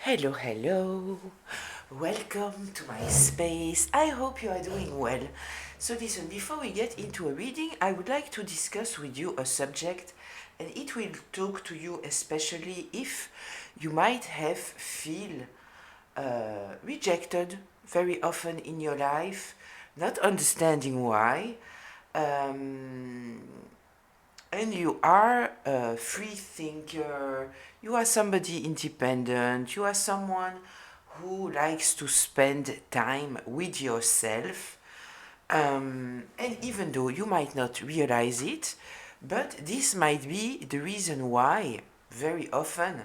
Hello, hello. Welcome to my space. I hope you are doing well. So, listen, before we get into a reading, I would like to discuss with you a subject, and it will talk to you especially if you might have feel rejected very often in your life, not understanding why. Um, and you are a free thinker, you are somebody independent, you are someone who likes to spend time with yourself. And even though you might not realize it, but this might be the reason why very often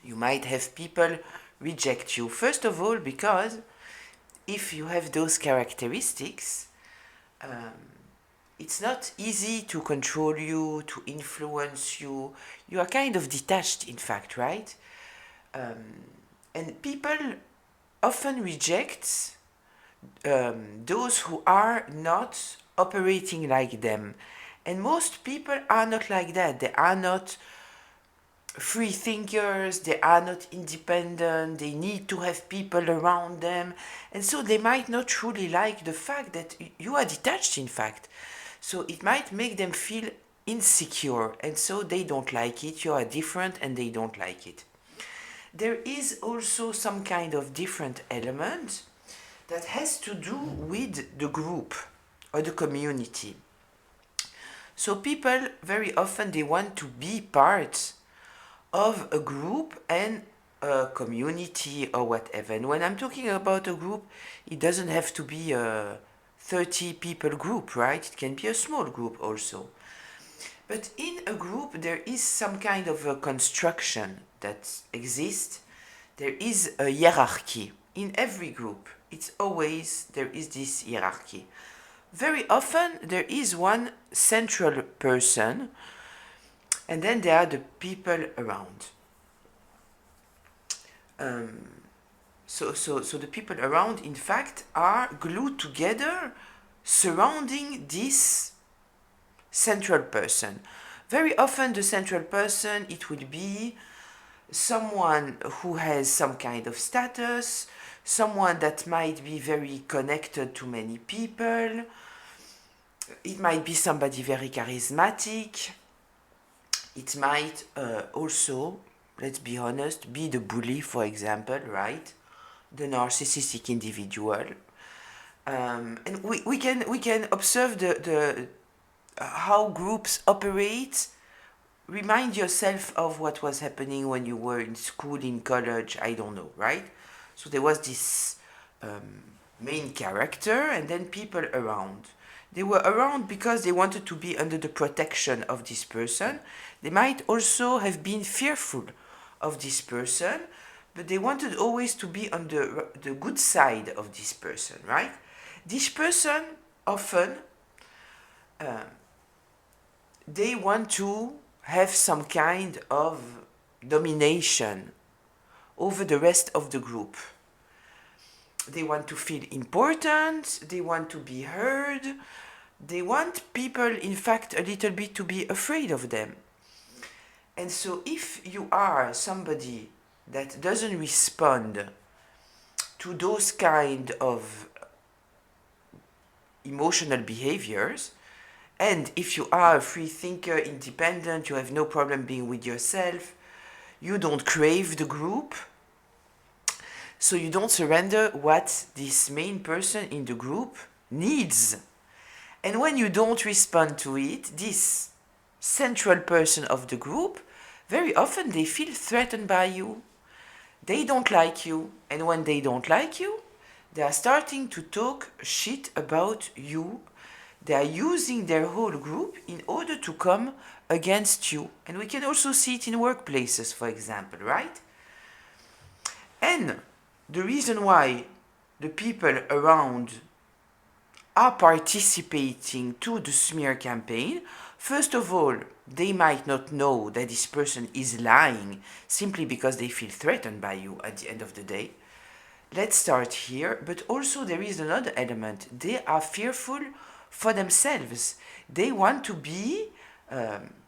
you might have people reject you. First of all, because if you have those characteristics, um, it's not easy to control you, to influence you. You are kind of detached, in fact, right? And people often reject those who are not operating like them. And most people are not like that. They are not free thinkers, they are not independent, they need to have people around them. And so they might not truly like the fact that you are detached, in fact. So it might make them feel insecure, and so they don't like it. You are different and they don't like it. There is also some kind of different element that has to do with the group or the community. So people very often they want to be part of a group and a community or whatever. And when I'm talking about a group, it doesn't have to be a 30 people group, right? It can be a small group also. But in a group, there is some kind of a construction that exists. There is a hierarchy in every group. It's always there is this hierarchy. Very often, there is one central person, and then there are the people around. Um, so the people around, in fact, are glued together surrounding this central person. Very often the central person, it will be someone who has some kind of status, someone that might be very connected to many people. It might be somebody very charismatic. It might also, let's be honest, be the bully, for example, right? The narcissistic individual. And we can observe the how groups operate. Remind yourself of what was happening when you were in school, in college, I don't know, right? So there was this main character and then people around. They were around because they wanted to be under the protection of this person. They might also have been fearful of this person, but they wanted always to be on the good side of this person, right? This person often they want to have some kind of domination over the rest of the group. They want to feel important, they want to be heard, they want people, in fact, a little bit to be afraid of them. And so, if you are somebody that doesn't respond to those kind of emotional behaviors, and if you are a free thinker, independent, you have no problem being with yourself, you don't crave the group, so you don't surrender what this main person in the group needs. And when you don't respond to it, this central person of the group, very often they feel threatened by you. They don't like you. And when they don't like you, they are starting to talk shit about you. They are using their whole group in order to come against you. And we can also see it in workplaces, for example, right? And the reason why the people around are participating to the smear campaign, first of all, they might not know that this person is lying simply because they feel threatened by you at the end of the day. Let's start here, but also there is another element. They are fearful for themselves. They want to be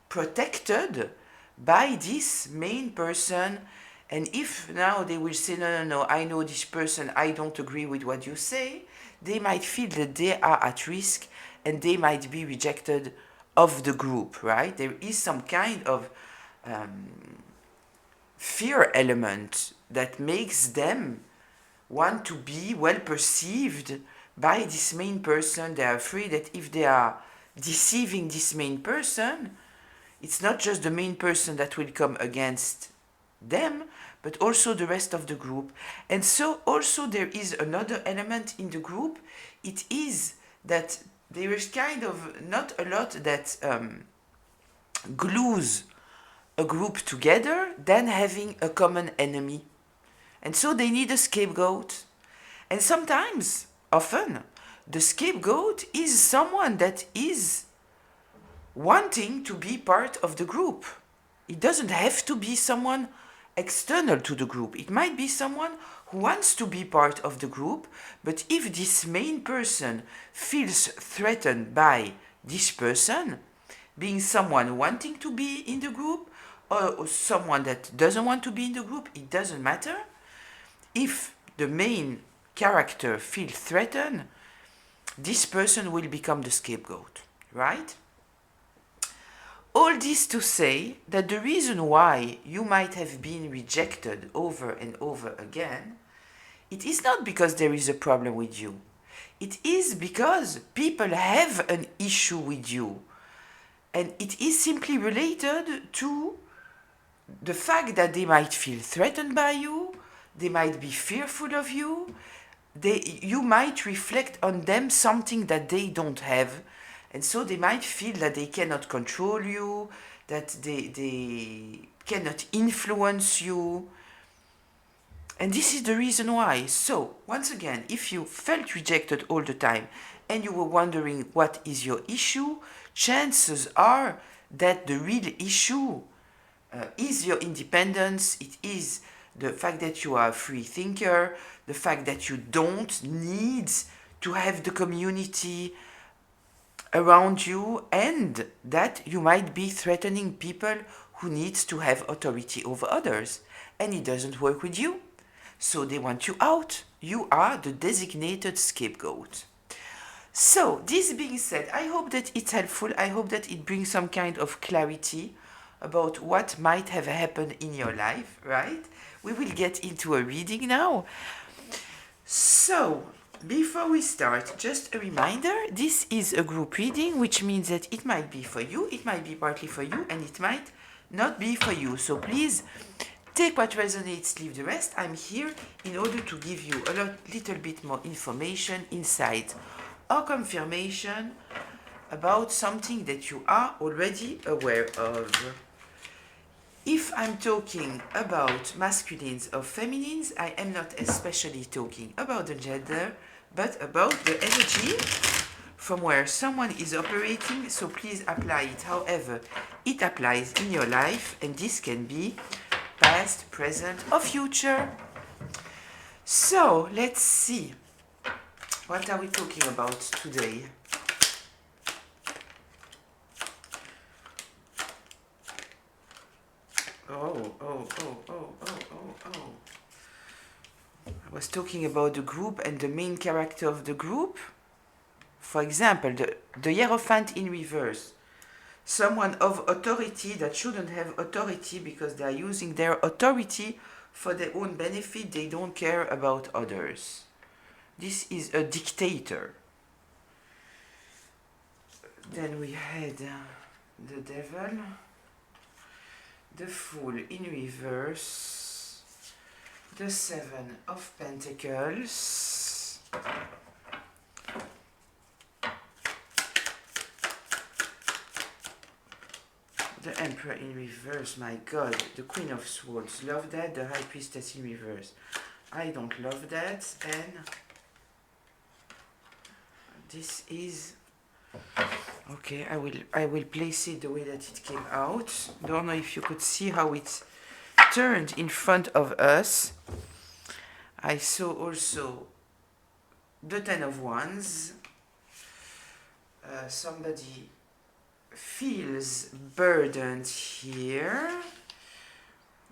protected by this main person And if now they will say, no, no, no, I know this person, I don't agree with what you say, they might feel that they are at risk and they might be rejected of the group, right? There is some kind of fear element that makes them want to be well perceived by this main person. They are afraid that if they are deceiving this main person, it's not just the main person that will come against them, but also the rest of the group. And so also there is another element in the group. It is that there is kind of not a lot that glues a group together than having a common enemy. And so they need a scapegoat. And sometimes, often, the scapegoat is someone that is wanting to be part of the group. It doesn't have to be someone external to the group. It might be someone who wants to be part of the group, but if this main person feels threatened by this person, being someone wanting to be in the group or someone that doesn't want to be in the group, it doesn't matter. If the main character feels threatened, this person will become the scapegoat, right? All this to say that the reason why you might have been rejected over and over again, it is not because there is a problem with you. It is because people have an issue with you. And it is simply related to the fact that they might feel threatened by you, they might be fearful of you, you might reflect on them something that they don't have. And so they might feel that they cannot control you, that they cannot influence you. And this is the reason why. So, once again, if you felt rejected all the time and you were wondering what is your issue, chances are that the real issue is your independence. It is the fact that you are a free thinker, the fact that you don't need to have the community around you, and that you might be threatening people who need to have authority over others, and it doesn't work with you. So they want you out. You are the designated scapegoat. So, this being said, I hope that it's helpful. I hope that it brings some kind of clarity about what might have happened in your life, right? We will get into a reading now. So, before we start, just a reminder, this is a group reading, which means that it might be for you, it might be partly for you, and it might not be for you. So please take what resonates, leave the rest. I'm here in order to give you a little bit more information, insight, or confirmation about something that you are already aware of. If I'm talking about masculines or feminines, I am not especially talking about the gender, but about the energy from where someone is operating, so please apply it however it applies in your life, and this can be past, present, or future. So, let's see. What are we talking about today? I was talking about the group and the main character of the group. For example, the Hierophant in reverse. Someone of authority that shouldn't have authority because they are using their authority for their own benefit. They don't care about others. This is a dictator. Then we had the devil, the fool in reverse, the seven of pentacles, the emperor in reverse, my god, the queen of swords, love that, the high priestess in reverse, I don't love that, and this is okay. I will place it the way that it came out. Don't know if you could see how it turned in front of us. I saw also the Ten of Wands. Somebody feels burdened here.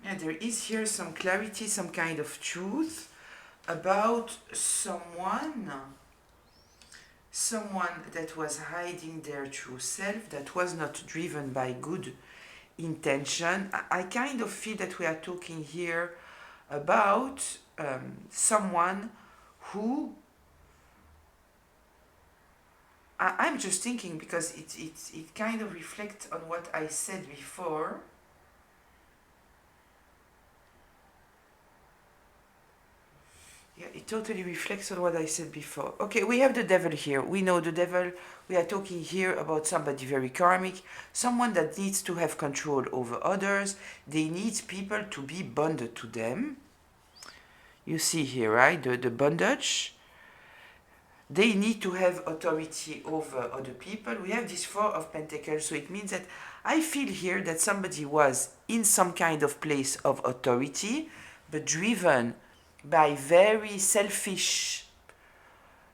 Yeah, there is here some clarity, some kind of truth about someone that was hiding their true self, that was not driven by good intention. I kind of feel that we are talking here about someone who I'm just thinking because it kind of reflects on what I said before. Yeah, it totally reflects on what I said before. Okay, we have the devil here. We know the devil. We are talking here about somebody very karmic, someone that needs to have control over others. They need people to be bonded to them. You see here, right? The bondage. They need to have authority over other people. We have this Four of Pentacles, so it means that I feel here that somebody was in some kind of place of authority, but driven by very selfish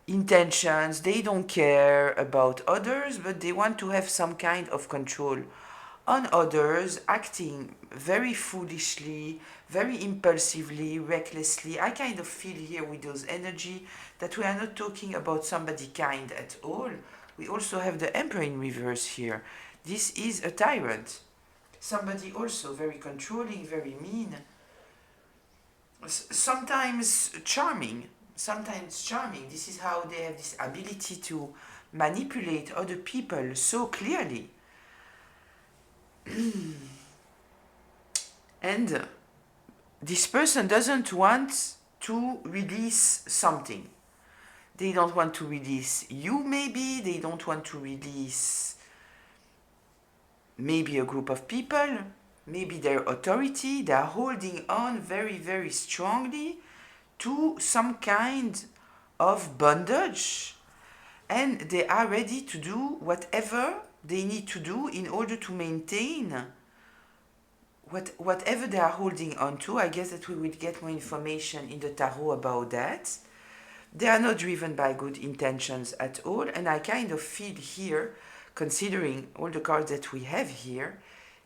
intentions. They don't care about others, but they want to have some kind of control on others, acting very foolishly, very impulsively, recklessly. I kind of feel here with those energy that we are not talking about somebody kind at all. We also have the Emperor in reverse here. This is a tyrant. Somebody also very controlling, very mean, sometimes charming. Sometimes charming. This is how they have this ability to manipulate other people so clearly. And this person doesn't want to release something. They don't want to release you, maybe. They don't want to release maybe a group of people, maybe their authority. They are holding on very, very strongly to some kind of bondage, and they are ready to do whatever they need to do in order to maintain whatever they are holding on to. I guess that we will get more information in the tarot about that. They are not driven by good intentions at all, and I kind of feel here, considering all the cards that we have here,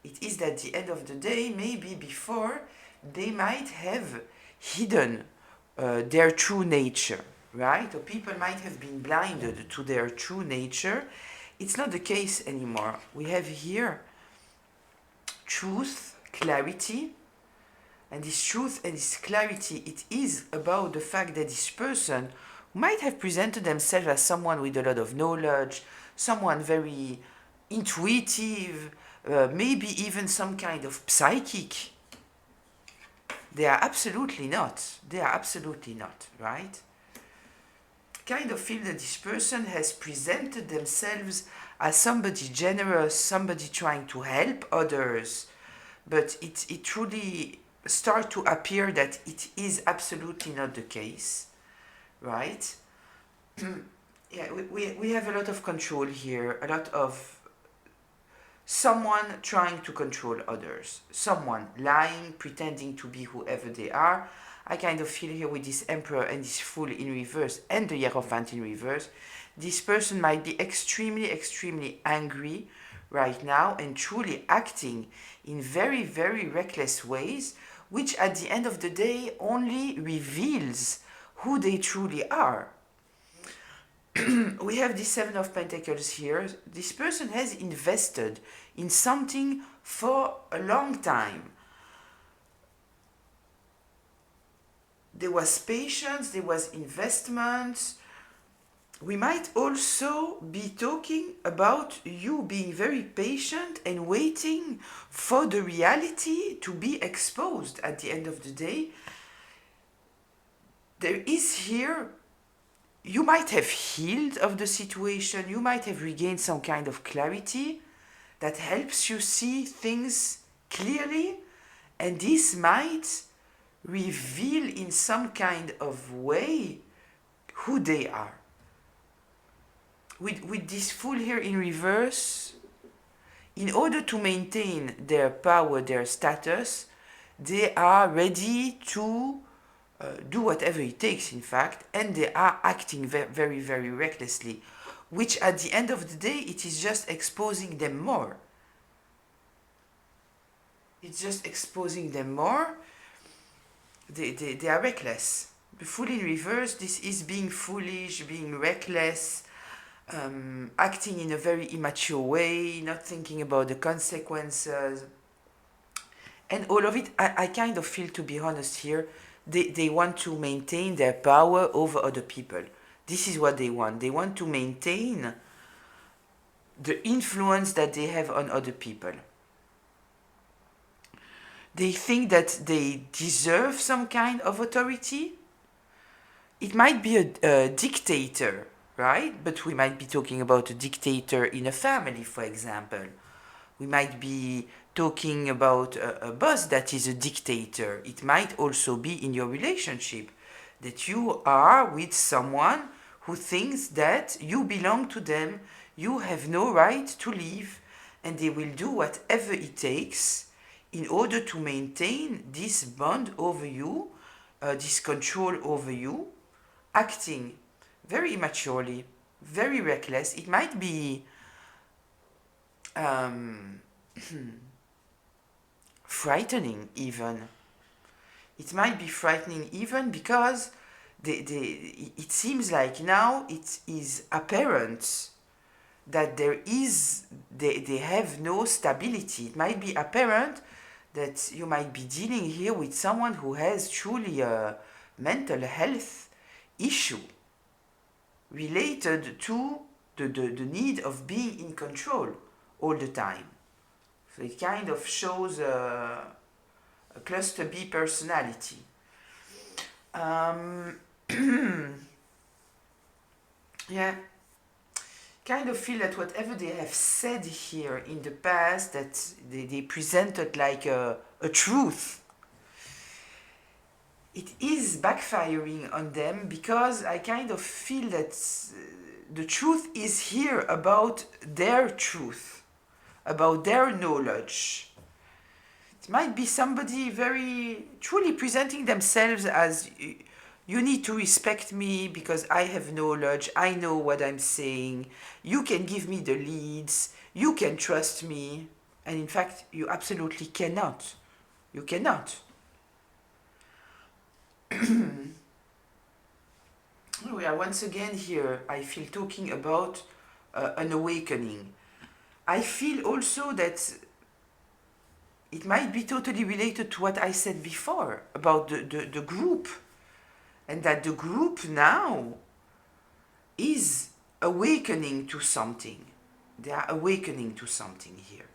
it is that at the end of the day, maybe before, they might have hidden their true nature, right? Or people might have been blinded to their true nature. It's not the case anymore. We have here truth, clarity, and this truth and this clarity, it is about the fact that this person might have presented themselves as someone with a lot of knowledge, someone very intuitive, maybe even some kind of psychic. They are absolutely not. They are absolutely not, right? Kind of feel that this person has presented themselves as somebody generous, somebody trying to help others, but it truly starts to appear that it is absolutely not the case, right? Yeah, we have a lot of control here, a lot of someone trying to control others, someone lying, pretending to be whoever they are. I kind of feel here with this Emperor and this Fool in reverse and the Hierophant in reverse, this person might be extremely, extremely angry right now and truly acting in very, very reckless ways, which at the end of the day only reveals who they truly are. We have the Seven of Pentacles here. This person has invested in something for a long time. There was patience, there was investment. We might also be talking about you being very patient and waiting for the reality to be exposed at the end of the day. There is here, you might have healed of the situation, you might have regained some kind of clarity that helps you see things clearly, and this might reveal in some kind of way who they are. With this Fool here in reverse, in order to maintain their power, their status, they are ready to do whatever it takes, in fact, and they are acting very, very recklessly, which at the end of the day, it is just exposing them more. It's just exposing them more. They are reckless. The Fool in reverse, this is being foolish, being reckless, acting in a very immature way, not thinking about the consequences. And all of it, I kind of feel, to be honest here, they want to maintain their power over other people. This is what they want. They want to maintain the influence that they have on other people. They think that they deserve some kind of authority. It might be a dictator, right? But we might be talking about a dictator in a family, for example. We might be talking about a boss that is a dictator. It might also be in your relationship that you are with someone who thinks that you belong to them, you have no right to leave, and they will do whatever it takes in order to maintain this bond over you, this control over you, acting very immaturely, very reckless. It might be frightening even. It might be frightening even because it seems like now it is apparent that they have no stability. It might be apparent that you might be dealing here with someone who has truly a mental health issue related to the need of being in control all the time. So it kind of shows a cluster B personality. Yeah, kind of feel that whatever they have said here in the past, that they presented like a truth, it is backfiring on them, because I kind of feel that the truth is here about their truth, about their knowledge. It might be somebody very truly presenting themselves as, you need to respect me because I have knowledge, I know what I'm saying, you can give me the leads, you can trust me. And in fact, you absolutely cannot. You cannot. We are once again here, I feel, talking about an awakening. I feel also that it might be totally related to what I said before about the group, and that the group now is awakening to something. They are awakening to something here.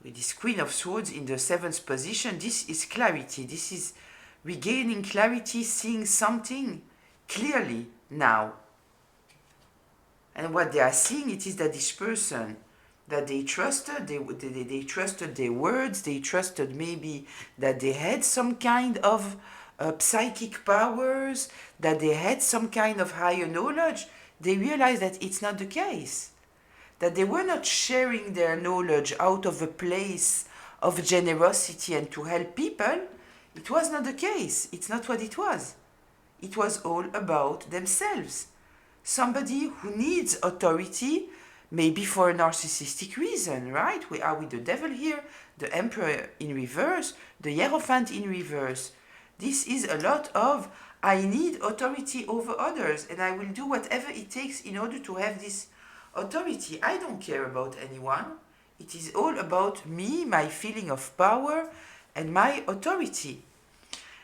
With this Queen of Swords in the 7th position, this is clarity. This is regaining clarity, seeing something clearly now. And what they are seeing, it is that this person that they trusted, they trusted their words, they trusted maybe that they had some kind of psychic powers, that they had some kind of higher knowledge. They realized that it's not the case. That they were not sharing their knowledge out of a place of generosity and to help people. It was not the case. It's not what it was. It was all about themselves. Somebody who needs authority, maybe for a narcissistic reason, right? We are with the devil here, the Emperor in reverse, the Hierophant in reverse. This is a lot of, I need authority over others, and I will do whatever it takes in order to have this authority. I don't care about anyone. It is all about me, my feeling of power, and my authority.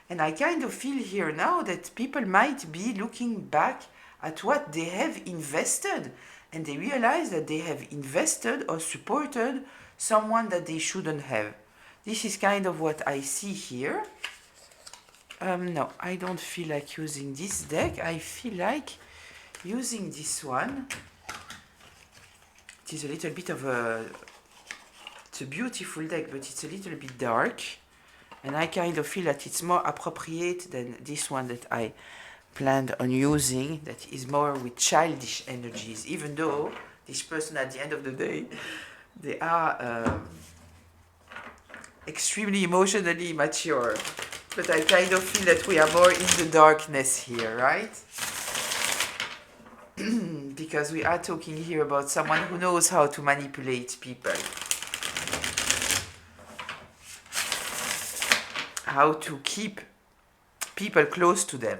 And I kind of feel here now that people might be looking back at what they have invested, and they realize that they have invested or supported someone that they shouldn't have. This is kind of what I see here. No, I don't feel like using this deck. I feel like using this one. It is a little bit of a... It's a beautiful deck, but it's a little bit dark. And I kind of feel that it's more appropriate than this one that I planned on using, that is more with childish energies, even though this person at the end of the day, they are extremely emotionally mature. But I kind of feel that we are more in the darkness here, right? Because we are talking here about someone who knows how to manipulate people. how to keep people close to them.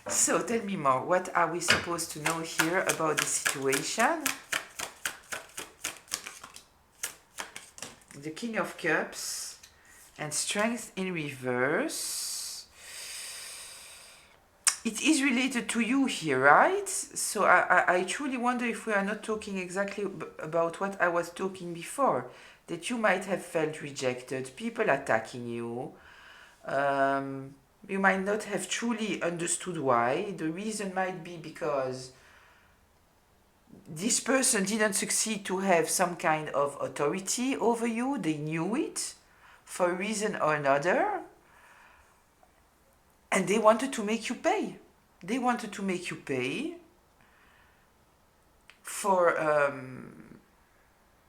So tell me more, what are we supposed to know here about the situation? The King of Cups and Strength in reverse. It is related to you here, right? So I truly wonder if we are not talking exactly about what I was talking before. That you might have felt rejected, people attacking you. You might not have truly understood why. The reason might be because this person didn't succeed to have some kind of authority over you. They knew it for a reason or another. And they wanted to make you pay. They wanted to make you pay for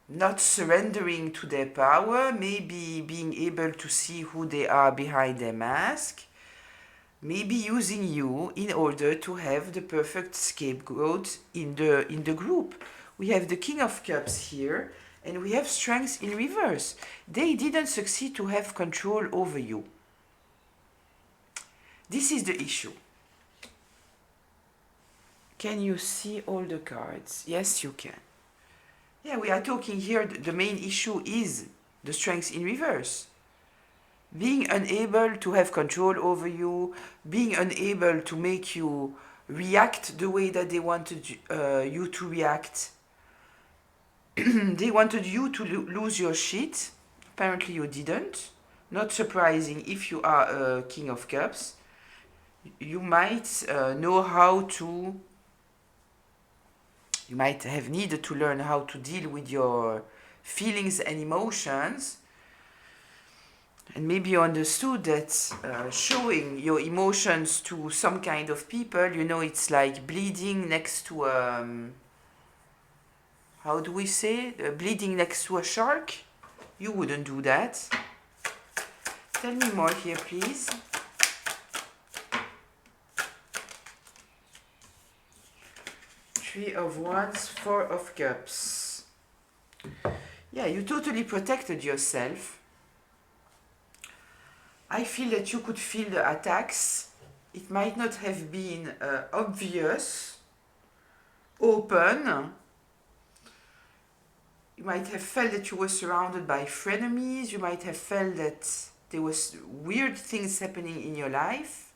not surrendering to their power, maybe being able to see who they are behind their mask, maybe using you in order to have the perfect scapegoat in the group. We have the King of Cups here, and we have Strength in reverse. They didn't succeed to have control over you. This is the issue. Can you see all the cards? Yes, you can. Yeah, we are talking here, the main issue is the Strength in reverse. Being unable to have control over you, being unable to make you react the way that they wanted you to react. They wanted you to lose your shit. Apparently you didn't. Not surprising if you are a King of Cups. You might know how to... You might have needed to learn how to deal with your feelings and emotions. And maybe you understood that showing your emotions to some kind of people, you know, it's like bleeding next to how do we say? Bleeding next to a shark. You wouldn't do that. Tell me more here, please. Three of Wands, Four of Cups. Yeah, you totally protected yourself. I feel that you could feel the attacks. It might not have been obvious, open. You might have felt that you were surrounded by frenemies. You might have felt that there was weird things happening in your life,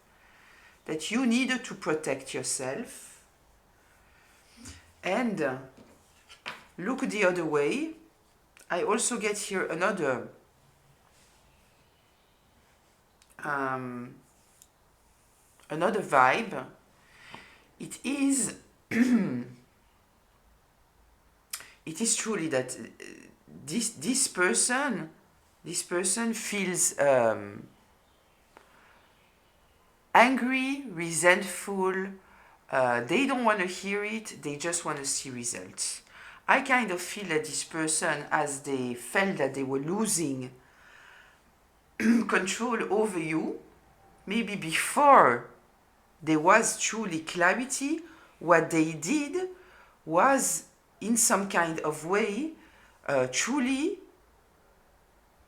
that you needed to protect yourself. And look the other way. I also get here another another vibe. It is it is truly that this person feels angry, resentful. They don't want to hear it, they just want to see results. I kind of feel that this person, as they felt that they were losing control over you, maybe before there was truly clarity, what they did was in some kind of way truly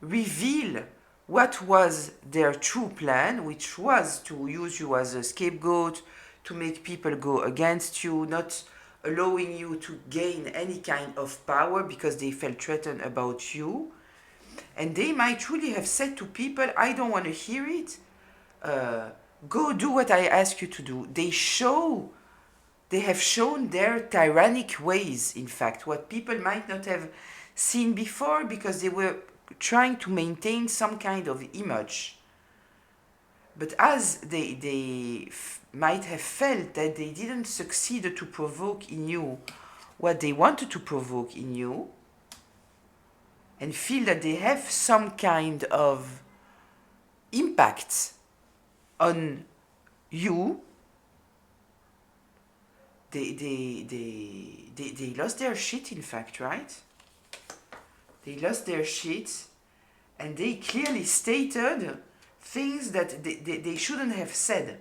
reveal what was their true plan, which was to use you as a scapegoat, to make people go against you, not allowing you to gain any kind of power because they felt threatened about you. And they might truly have said to people, I don't want to hear it. Go do what I ask you to do. They have shown their tyrannic ways, in fact, what people might not have seen before because they were trying to maintain some kind of image. But as they might have felt that they didn't succeed to provoke in you what they wanted to provoke in you, and feel that they have some kind of impact on you, they lost their shit, in fact, right? They lost their shit, and they clearly stated things that they shouldn't have said.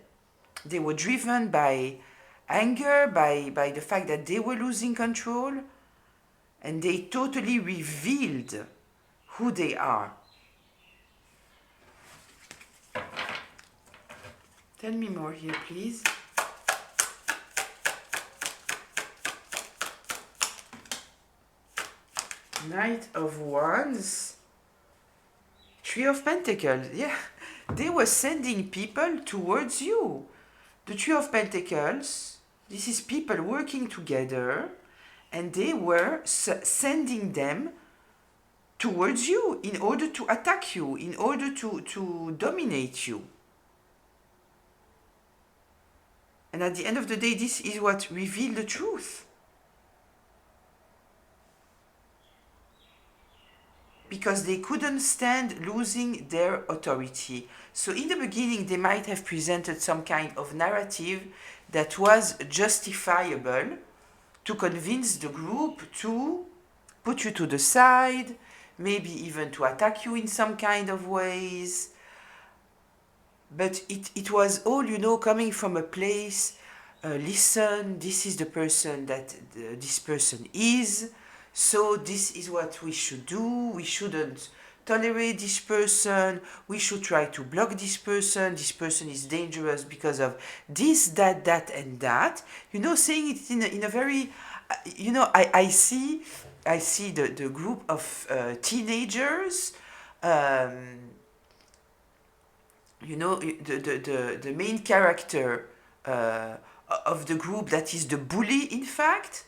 They were driven by anger, by the fact that they were losing control, and they totally revealed who they are. Tell me more here, please. Knight of Wands. Three of Pentacles. Yeah, they were sending people towards you. The Three of Pentacles, this is people working together, and they were sending them towards you in order to attack you, in order to dominate you. And at the end of the day, this is what revealed the truth. Because they couldn't stand losing their authority. So in the beginning, they might have presented some kind of narrative that was justifiable to convince the group to put you to the side, maybe even to attack you in some kind of ways. But it was all, coming from a place, listen, this is the person that this person is, so this is what we should do. We shouldn't tolerate this person. We should try to block this person. This person is dangerous because of this, that, and that. Saying it in a very, I see the group of teenagers. The main character of the group that is the bully, in fact,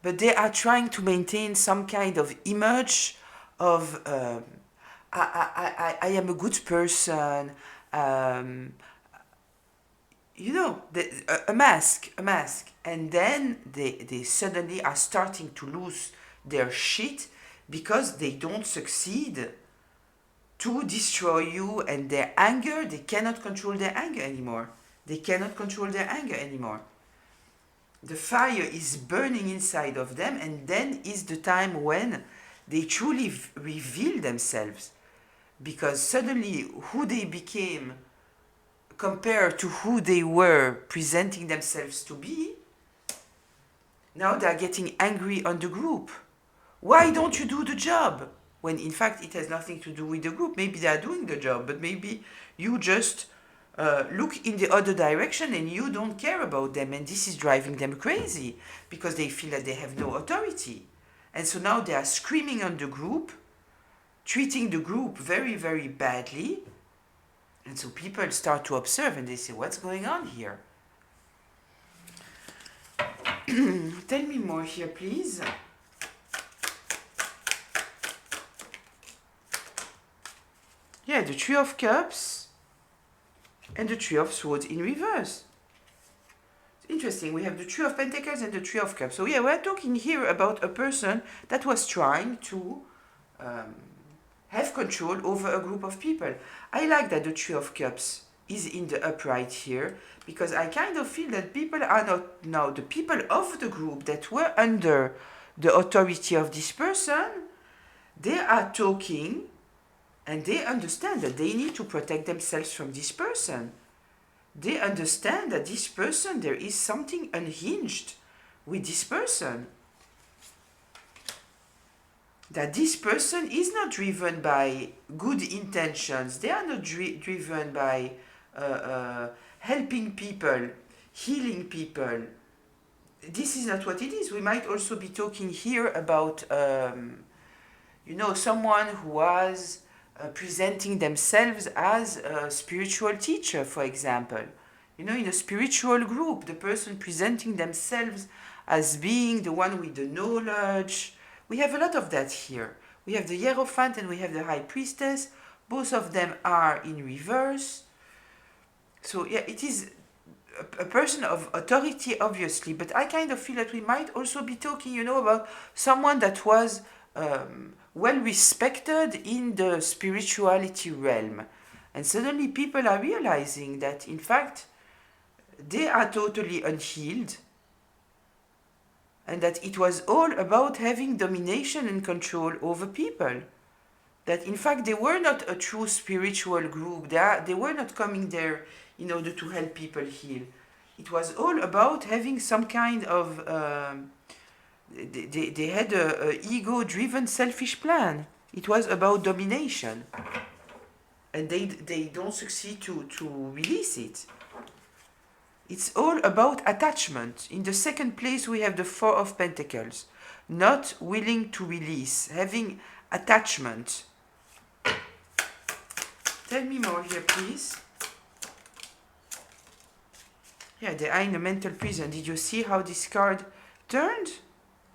but they are trying to maintain some kind of image of I am a good person, a mask, and then they suddenly are starting to lose their shit because they don't succeed to destroy you, and their anger, they cannot control their anger anymore. The fire is burning inside of them, and then is the time when they truly reveal themselves. Because suddenly who they became compared to who they were presenting themselves to be, now they are getting angry on the group. Why don't you do the job? When in fact it has nothing to do with the group. Maybe they are doing the job, but maybe you just look in the other direction and you don't care about them, and this is driving them crazy because they feel that they have no authority. And so now they are screaming on the group, treating the group very, very badly. And so people start to observe and they say, what's going on here? Tell me more here, please. Yeah, the Three of Cups and the Three of Swords in reverse. It's interesting, we have the Three of Pentacles and the Three of Cups. So yeah, we're talking here about a person that was trying to have control over a group of people. I like that the Three of Cups is in the upright here, because I kind of feel that people are not now the people of the group that were under the authority of this person. They are talking, and they understand that they need to protect themselves from this person. They understand that this person, there is something unhinged with this person. That this person is not driven by good intentions. They are not driven by helping people, healing people. This is not what it is. We might also be talking here about, someone who was presenting themselves as a spiritual teacher, for example. In a spiritual group, the person presenting themselves as being the one with the knowledge. We have a lot of that here. We have the Hierophant and we have the High Priestess. Both of them are in reverse. So yeah, it is a person of authority, obviously, but I kind of feel that we might also be talking, about someone that was well respected in the spirituality realm. And suddenly people are realizing that, in fact, they are totally unhealed, and that it was all about having domination and control over people. That, in fact, they were not a true spiritual group. They were not coming there in order to help people heal. It was all about having some kind of... They had a ego-driven, selfish plan. It was about domination. And they don't succeed to release it. It's all about attachment. In the second place, we have the Four of Pentacles. Not willing to release, having attachment. Tell me more here, please. Yeah, they are in a mental prison. Did you see how this card turned?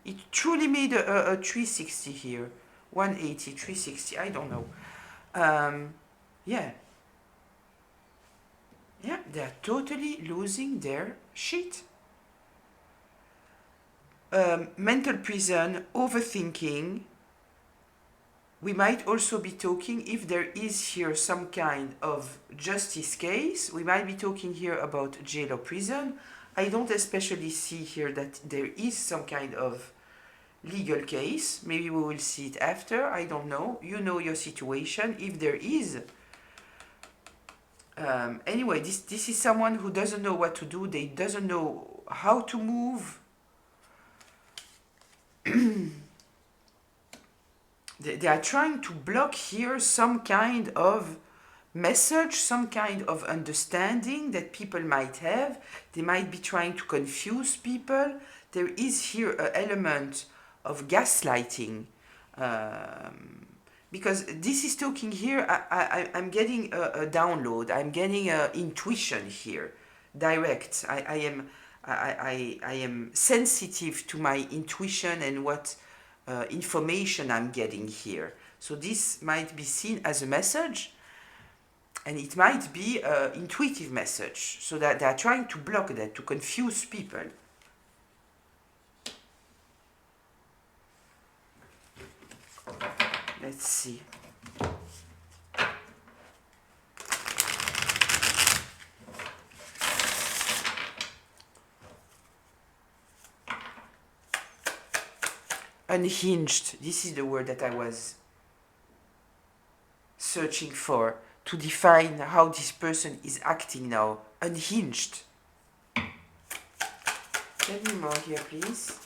It truly made a 360 here. 180, 360, I don't know. Yeah. Yeah, they're totally losing their shit. Mental prison, overthinking. We might also be talking, if there is here some kind of justice case, we might be talking here about jail or prison. I don't especially see here that there is some kind of legal case. Maybe we will see it after, I don't know. You know your situation, if there is. Anyway, this is someone who doesn't know what to do, they doesn't know how to move. They are trying to block here some kind of message, some kind of understanding that people might have. They might be trying to confuse people. There is here an element of gaslighting. Because this is talking here, I'm getting a download, I'm getting an intuition here, direct. I am sensitive to my intuition and what information I'm getting here. So this might be seen as a message, and it might be an intuitive message, so that they are trying to block that, to confuse people. Let's see. Unhinged. This is the word that I was searching for to define how this person is acting now. Unhinged. Tell me more here, please.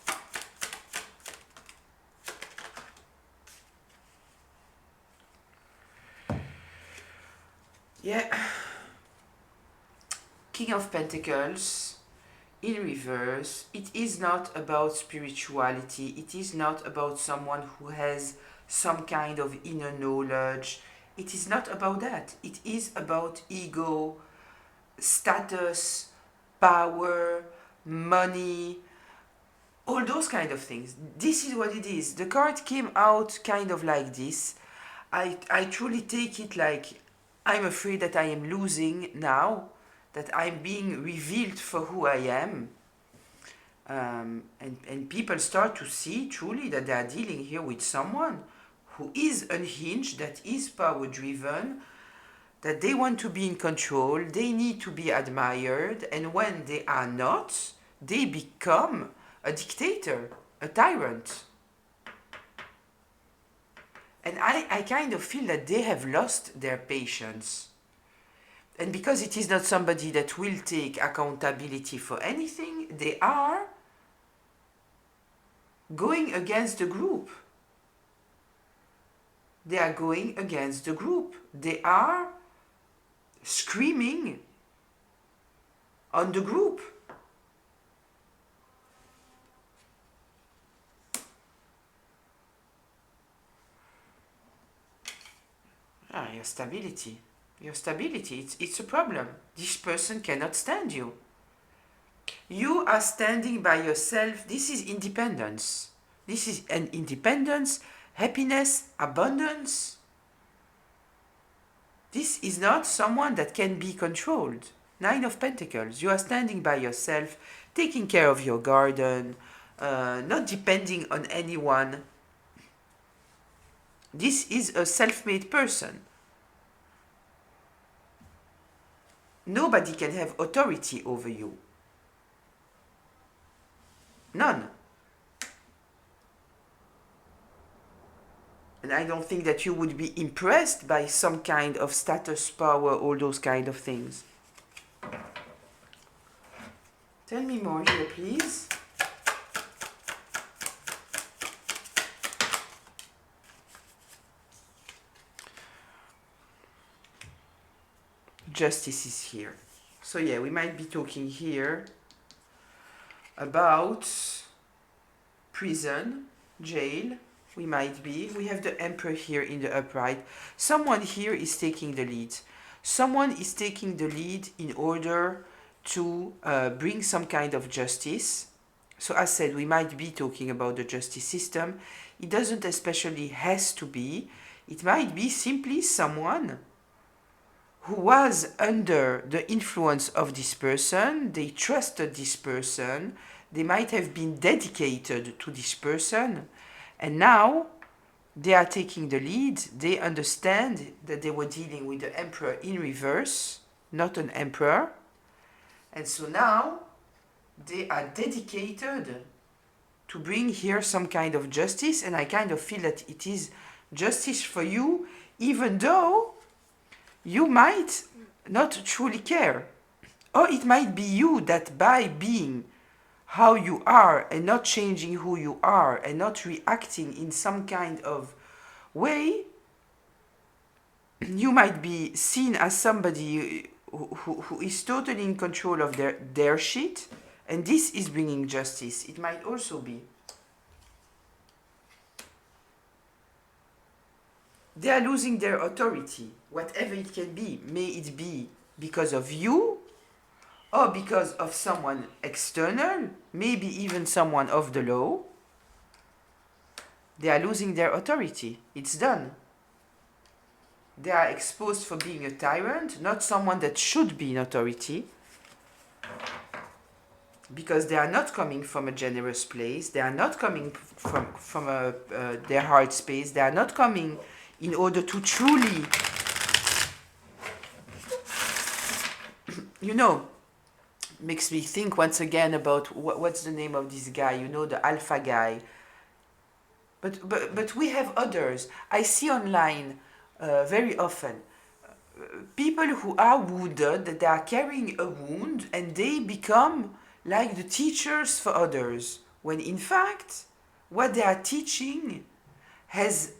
Yeah. King of Pentacles in reverse. It is not about spirituality. It is not about someone who has some kind of inner knowledge. It is not about that. It is about ego, status, power, money, all those kind of things. This is what it is. The card came out kind of like this. I truly take it like I'm afraid that I am losing now, that I'm being revealed for who I am. And people start to see truly that they are dealing here with someone who is unhinged, that is power driven, that they want to be in control, they need to be admired, and when they are not, they become a dictator, a tyrant. And I kind of feel that they have lost their patience. And because it is not somebody that will take accountability for anything, they are going against the group. They are going against the group. They are screaming on the group. Your stability. Your stability, it's a problem. This person cannot stand you. You are standing by yourself. This is independence. This is an independence, happiness, abundance. This is not someone that can be controlled. Nine of Pentacles. You are standing by yourself, taking care of your garden, not depending on anyone. This is a self-made person. Nobody can have authority over you. None. And I don't think that you would be impressed by some kind of status, power, all those kind of things. Tell me more here, please. Justice is here. So yeah, we might be talking here about prison, jail. We might be. We have the emperor here in the upright. Someone here is taking the lead. Someone is taking the lead in order to bring some kind of justice. So as said, we might be talking about the justice system. It doesn't especially has to be. It might be simply someone who was under the influence of this person. They trusted this person. They might have been dedicated to this person. And now they are taking the lead. They understand that they were dealing with the emperor in reverse, not an emperor. And so now they are dedicated to bring here some kind of justice. And I kind of feel that it is justice for you, even though you might not truly care. Or it might be you that by being how you are and not changing who you are and not reacting in some kind of way, you might be seen as somebody who is totally in control of their shit, and this is bringing justice. It might also be. They are losing their authority, whatever it can be. May it be because of you, or because of someone external, maybe even someone of the law. They are losing their authority. It's done. They are exposed for being a tyrant, not someone that should be in authority, because they are not coming from a generous place. They are not coming from their heart space. They are not coming in order to truly, makes me think once again about what's the name of this guy, the alpha guy. But we have others. I see online very often people who are wounded, that they are carrying a wound and they become like the teachers for others, when in fact what they are teaching has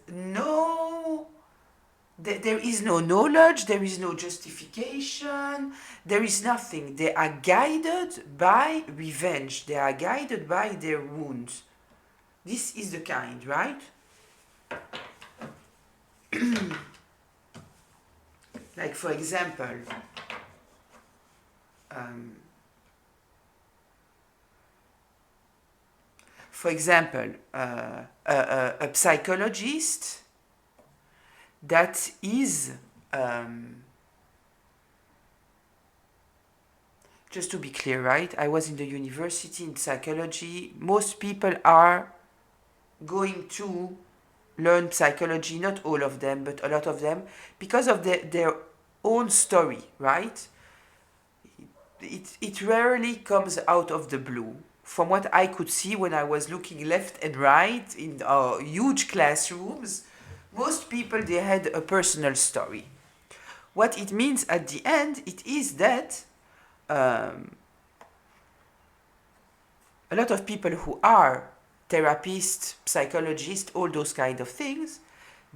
there is no knowledge, there is no justification, there is nothing. They are guided by revenge, they are guided by their wounds. This is the kind, right? Like, for example, a psychologist that is, just to be clear, right? I was in the university in psychology. Most people are going to learn psychology, not all of them, but a lot of them, because of their own story, right? It rarely comes out of the blue. From what I could see when I was looking left and right in huge classrooms, most people, they had a personal story. What it means at the end, it is that a lot of people who are therapists, psychologists, all those kind of things,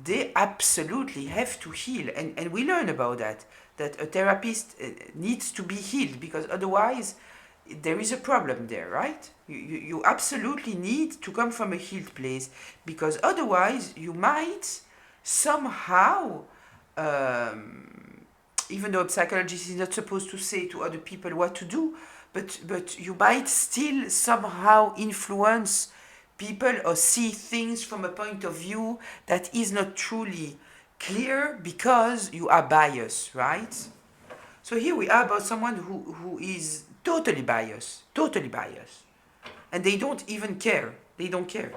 they absolutely have to heal. And we learn about that a therapist needs to be healed, because otherwise there is a problem there, right? You absolutely need to come from a healed place, because otherwise you might somehow, even though a psychologist is not supposed to say to other people what to do, but you might still somehow influence people or see things from a point of view that is not truly clear, because you are biased, right? So here we are about someone who is totally biased, and they don't even care. They don't care.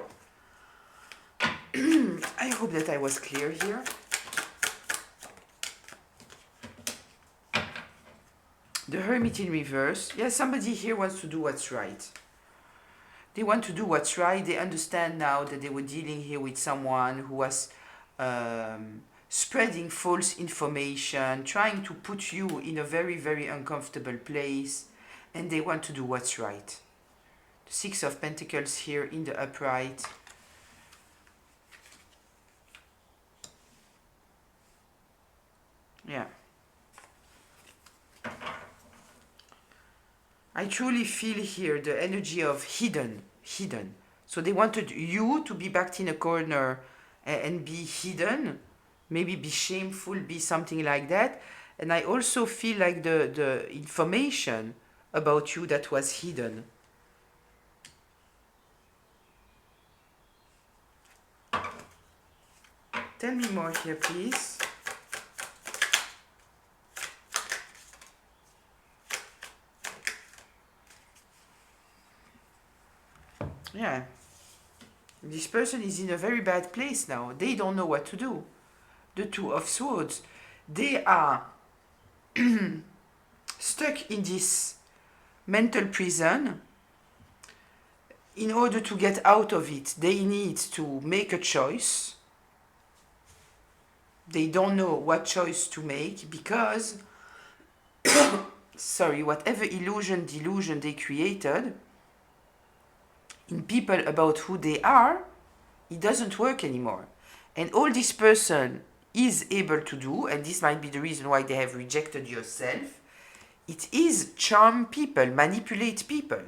I hope that I was clear here. The Hermit in reverse. Yeah, somebody here wants to do what's right. They want to do what's right. They understand now that they were dealing here with someone who was spreading false information, trying to put you in a very, very uncomfortable place, and they want to do what's right. The Six of Pentacles here in the upright. Yeah. I truly feel here the energy of hidden. So they wanted you to be backed in a corner and be hidden, maybe be shameful, be something like that. And I also feel like the information about you that was hidden. Tell me more here, please. Yeah. This person is in a very bad place now. They don't know what to do. The Two of Swords. They are stuck in this mental prison. In order to get out of it, they need to make a choice. They don't know what choice to make because, whatever illusion, delusion they created in people about who they are, it doesn't work anymore. And all this person is able to do, and this might be the reason why they have rejected yourself, it is charm people, manipulate people.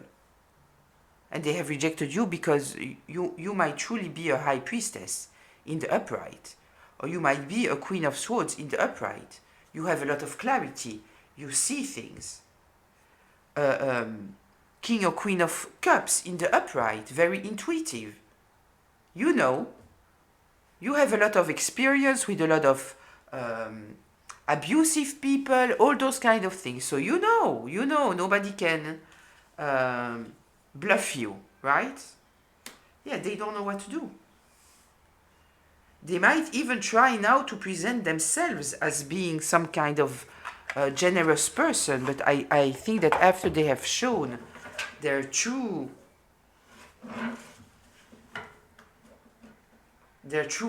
And they have rejected you because you might truly be a high priestess in the upright, or you might be a queen of swords in the upright. You have a lot of clarity. You see things. King or queen of cups in the upright, very intuitive. You know, you have a lot of experience with a lot of abusive people, all those kind of things. So you know, nobody can bluff you, right? Yeah, they don't know what to do. They might even try now to present themselves as being some kind of generous person, but I think that after they have shown their true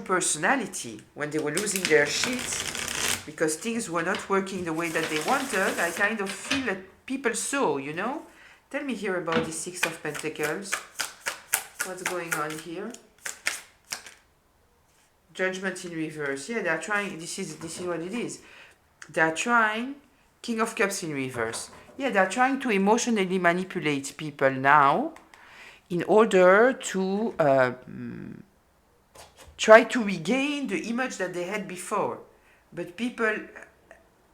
personality, when they were losing their shit because things were not working the way that they wanted, I kind of feel that people saw, you know? Tell me here about the Six of Pentacles. What's going on here? Judgment in reverse. Yeah, they are trying. This is what it is. They are trying. King of Cups in reverse. Yeah, they are trying to emotionally manipulate people now in order to try to regain the image that they had before. But people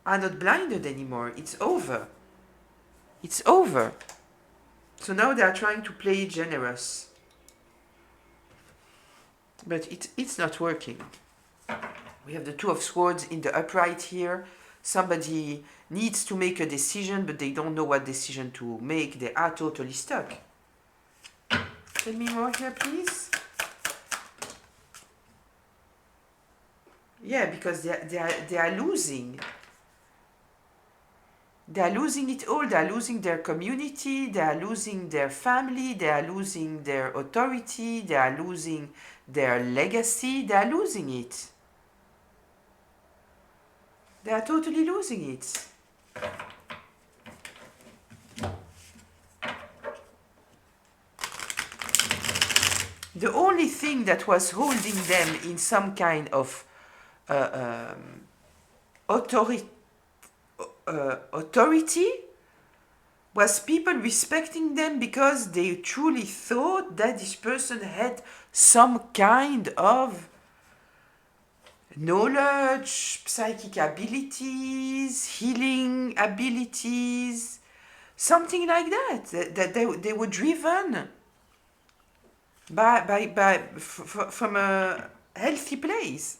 are not blinded anymore. It's over. It's over. So now they are trying to play generous. But it's not working. We have the Two of Swords in the upright here. Somebody needs to make a decision, but they don't know what decision to make. They are totally stuck. Tell me more here, please. Yeah, because they are losing. They are losing it all. They are losing their community. They are losing their family. They are losing their authority. They are losing their legacy. They are losing it. They are totally losing it. The only thing that was holding them in some kind of authority was people respecting them because they truly thought that this person had some kind of knowledge, psychic abilities, healing abilities, something like that. That they were driven from a healthy place.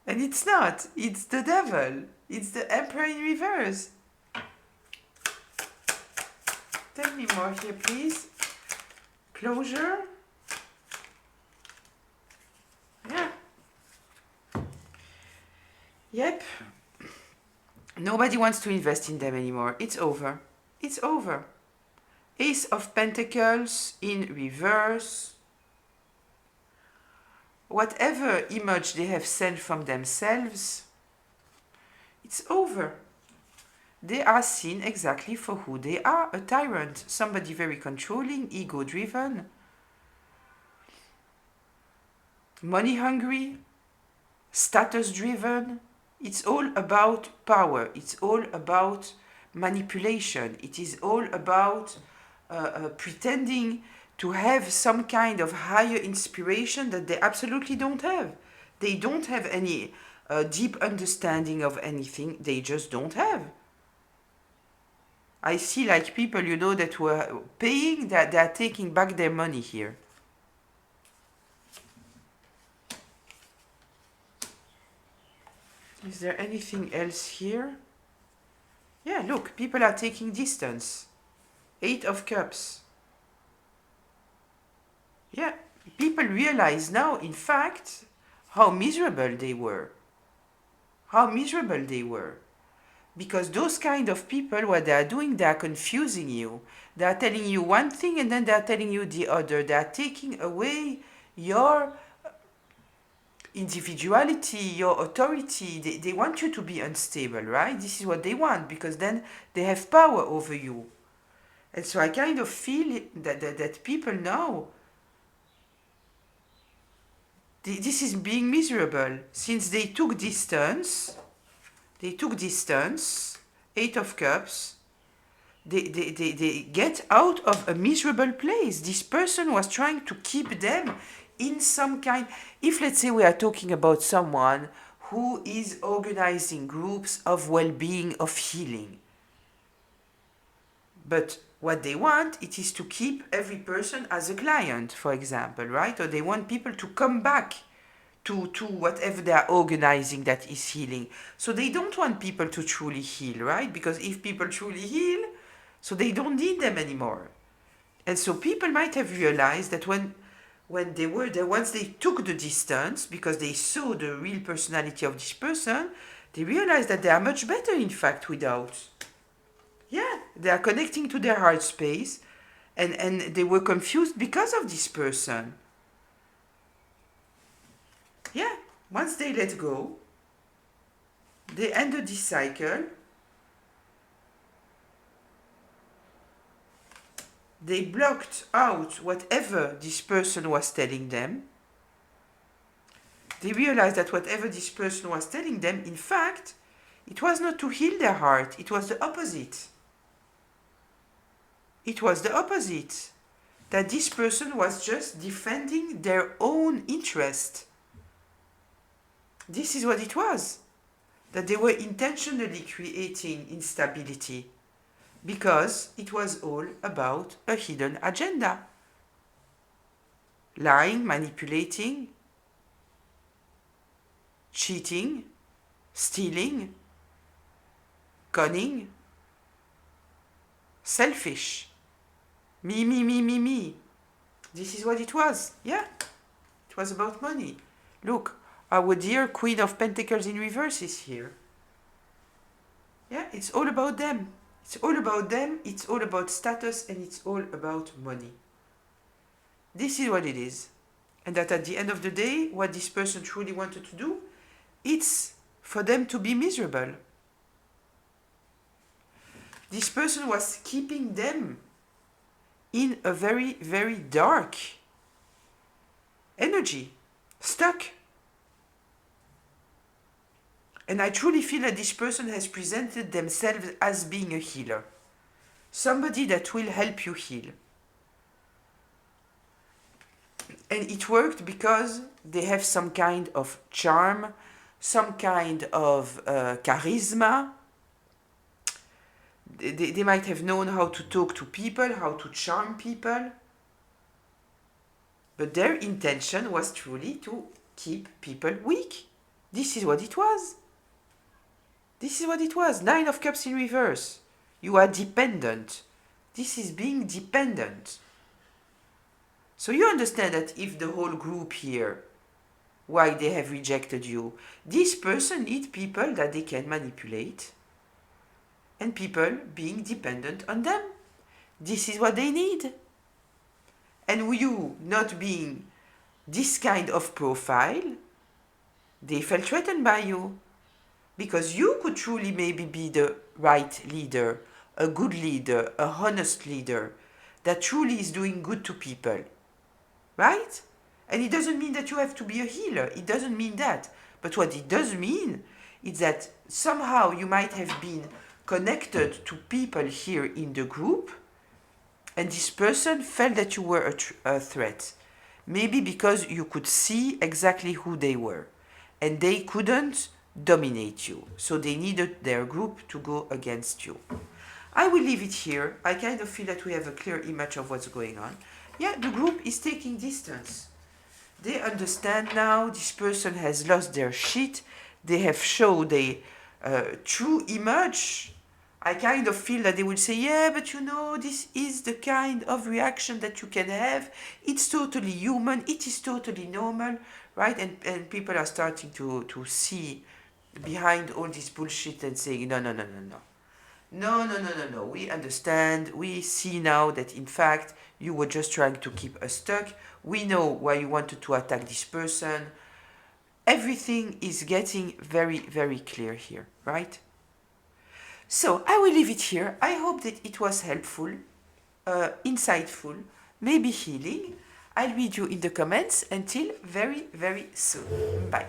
And it's not. It's the devil. It's the Emperor in reverse. Tell me more here, please. Closure. Yeah. Yep. Nobody wants to invest in them anymore. It's over. It's over. Ace of Pentacles in reverse. Whatever image they have sent from themselves, it's over. They are seen exactly for who they are, a tyrant, somebody very controlling, ego-driven, money-hungry, status-driven. It's all about power. It's all about manipulation. It is all about pretending to have some kind of higher inspiration that they absolutely don't have. They don't have any deep understanding of anything. They just don't have. I see like people, you know, that were paying, that they are taking back their money here. Is there anything else here? Yeah, look, people are taking distance. 8 of Cups. Yeah, people realize now, in fact, how miserable they were. How miserable they were. Because those kind of people, what they are doing, they are confusing you. They are telling you one thing and then they are telling you the other. They are taking away your individuality, your authority. They want you to be unstable, right? This is what they want, because then they have power over you. And so I kind of feel that people now, this is being miserable. Since they took distance, 8 of Cups, they get out of a miserable place. This person was trying to keep them in some kind. If, let's say, we are talking about someone who is organizing groups of well-being, of healing, but what they want, it is to keep every person as a client, for example, right? Or they want people to come back to whatever they are organizing that is healing. So they don't want people to truly heal, right? Because if people truly heal, so they don't need them anymore. And so people might have realized that when they were there, once they took the distance, because they saw the real personality of this person, they realized that they are much better, in fact, without. Yeah, they are connecting to their heart space, and they were confused because of this person. Yeah, once they let go, they ended this cycle. They blocked out whatever this person was telling them. They realized that whatever this person was telling them, in fact, it was not to heal their heart, it was the opposite. It was the opposite. That this person was just defending their own interest. This is what it was. That they were intentionally creating instability. Because it was all about a hidden agenda. Lying, manipulating, cheating, stealing, cunning, selfish. Me. This is what it was. Yeah, it was about money. Look, our dear Queen of Pentacles in reverse is here. Yeah, it's all about them. It's all about them, it's all about status, and it's all about money. This is what it is. And that at the end of the day, what this person truly wanted to do, it's for them to be miserable. This person was keeping them in a very, very dark energy, stuck. And I truly feel that this person has presented themselves as being a healer. Somebody that will help you heal. And it worked because they have some kind of charm, some kind of charisma. They might have known how to talk to people, how to charm people. But their intention was truly to keep people weak. This is what it was. This is what it was. 9 of Cups in reverse. You are dependent. This is being dependent. So you understand that if the whole group here, why they have rejected you, this person needs people that they can manipulate and people being dependent on them. This is what they need. And you not being this kind of profile, they felt threatened by you. Because you could truly maybe be the right leader, a good leader, a honest leader, that truly is doing good to people. Right? And it doesn't mean that you have to be a healer. It doesn't mean that. But what it does mean is that somehow you might have been connected to people here in the group, and this person felt that you were a threat. Maybe because you could see exactly who they were, and they couldn't dominate you, so they needed their group to go against you. I will leave it here. I kind of feel that we have a clear image of what's going on. Yeah, the group is taking distance. They understand now this person has lost their shit. They have showed their true image. I kind of feel that they will say, yeah, but you know, this is the kind of reaction that you can have. It's totally human. It is totally normal, right? And people are starting to see behind all this bullshit and saying, no, no, no, no, no. No, no, no, no, no. We understand. We see now that in fact you were just trying to keep us stuck. We know why you wanted to attack this person. Everything is getting very, very clear here, right? So I will leave it here. I hope that it was helpful, insightful, maybe healing. I'll read you in the comments. Until very, very soon. Bye.